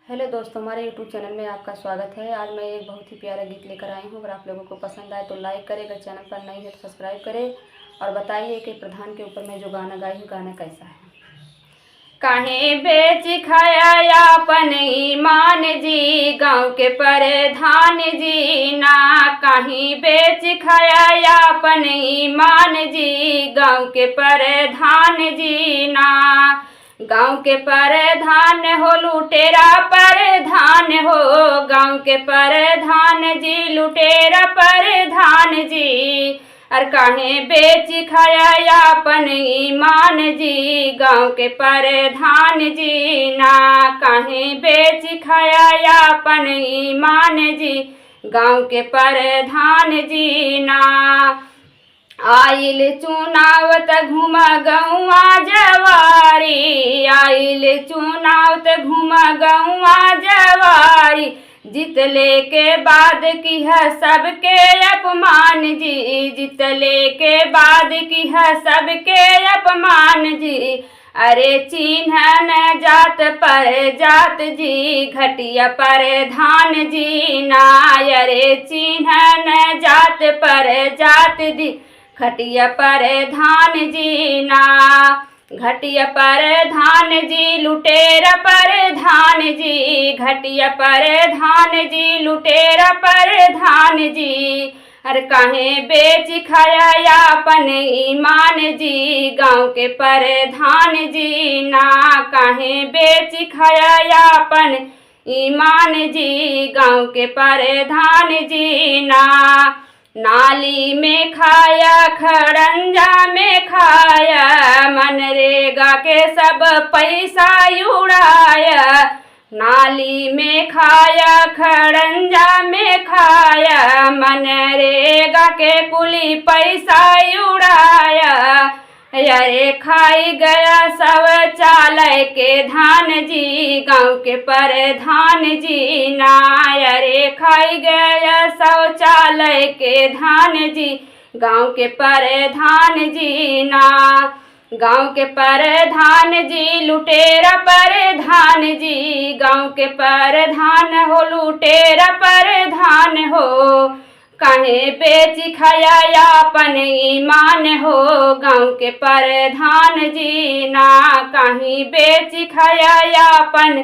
Hello दोस्तों, हमारे YouTube channel में आपका स्वागत है। आज मैं एक बहुत ही प्यारा गीत लेकर आई हूँ। अगर आप लोगों को पसंद आए तो लाइक करें, अगर चैनल पर नई है तो सब्सक्राइब करें और बताइए कि प्रधान के ऊपर मैं जो गाना गाई हूँ गाना कैसा है। काहे बेच खाया अपन ईमान जी, गाँव के प्रधान जी ना। कहीं बेच खाया अपन ईमान जी, गाँव के प्रधान जी ना। गाँव के प्रधान हो लुटेरा प्रधान हो, गाँव के प्रधान जी लुटेरा प्रधान जी। और काहे बेच खाया अपन ईमान जी, गाँव के प्रधान जी ना। काहे बेच खाया अपन ईमान जी, गाँव के प्रधान जी ना। आइल चुनाव त घूम गौआ जवारी, आइल चुनाव त घूम गौआ जवारी। जितले के बाद की है सबके अपमान जी, जितले के बाद की है सबके अपमान जी। अरे चिन्ह न जात पर जात जी, घटिया प्रधान जी ना। अरे चिन्ह न जात पर जात जी, घटिया प्रधान जी ना। घटिया प्रधान जी लुटेरा प्रधान जी, घटिया प्रधान जी लुटेरा प्रधान जी। अरे काहे बेच खाया अपन ईमान जी, गाँव के प्रधान जी ना। काहे बेच खाया अपन ईमान जी, गाँव के प्रधान जी ना। नाली में खाया खड़ंजा में खाया, मनरेगा के सब पैसा उड़ाया। नाली में खाया खड़ंजा में खाया, मनरेगा के कुली पैसा उड़ाया। अरे खाई गया शौचालय के धान जी, गाँव के प्रधान जी ना। अरे खाई गया शौचालय के धान जी, गाँव के प्रधान जी ना। गाँव के प्रधान जी लुटेरा प्रधान जी, गाँव के प्रधान हो लुटेरा प्रधान हो। काहे बेच खाया अपन ईमान हो, गाँव के प्रधान जी ना। काहे बेच खाया अपन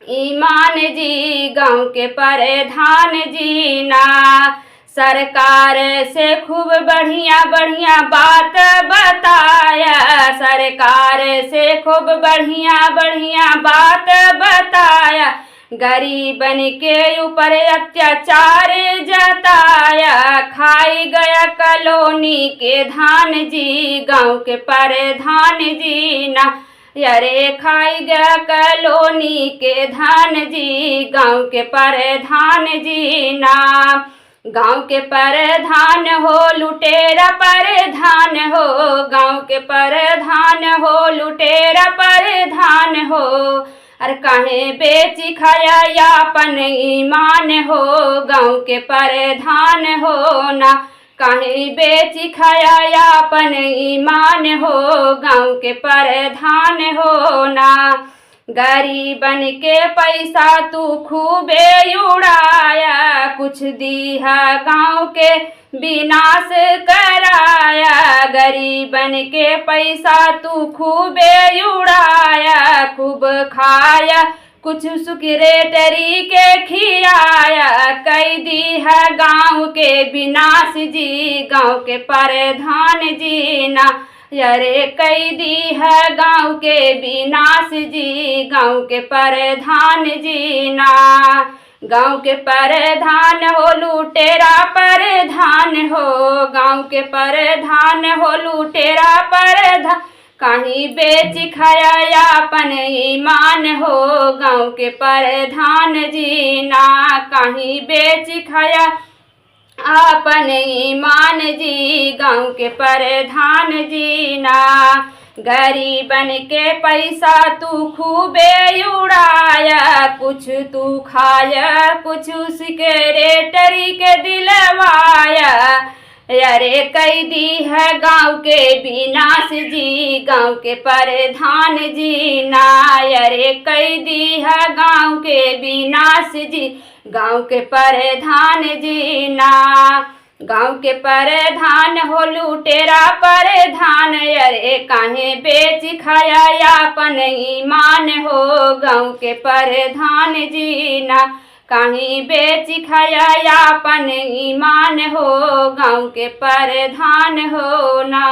ईमान जी, गाँव के प्रधान जी ना। सरकार से खूब बढ़िया बढ़िया बात बताया, सरकार से खूब बढ़िया बढ़िया बात बताया। गरीबन के ऊपर अत्याचार जताया, खाई गया कॉलोनी के धान जी, गाँव के प्रधान जी ना। अरे खाई गया कॉलोनी के धान जी, गाँव के प्रधान जी ना। गाँव के प्रधान हो लुटेरा प्रधान हो, गाँव के प्रधान हो लुटेरा प्रधान हो। अरे काहे बेच खाया अपन ईमान हो, गाँव के प्रधान हो ना। काहे बेच खाया अपन ईमान हो, गाँव के प्रधान हो ना। गरीबन के पैसा तू खूबे उड़ाया, कुछ दिया गाँव के विनाश कराया। गरीबन के पैसा तू खूबे उड़ाया, खूब खाया कुछ सुकरेटरी के खियाया। कई दी है गाँव के विनाश जी, गाँव के प्रधान जी ना। अरे कई दी है गाँव के विनाश जी, गाँव के प्रधान जी ना। गाँव के प्रधान हो लुटेरा प्रधान हो, गाँव के प्रधान हो लुटेरा प्रधान। कहीं बेच खाया अपन ईमान हो, गाँव के प्रधान जी ना। कहीं बेच खाया अपन ईमान जी, गाँव के प्रधान जी ना। गरीबन के पैसा तू खूबे उड़ाया, कुछ तू खाया कुछ सिकरेटरी के दिलवाया। अरे कैदी है गांव के विनाश जी, गांव के प्रधान जी ना। अरे कैदी है गांव के विनाश जी, गांव के प्रधान जी ना। गांव के प्रधान हो लुटेरा प्रधान, अरे काहे बेच खाया अपन ईमान हो। गांव के प्रधान जी ना, काहे बेच खाया अपन ईमान हो। गांव के प्रधान हो ना।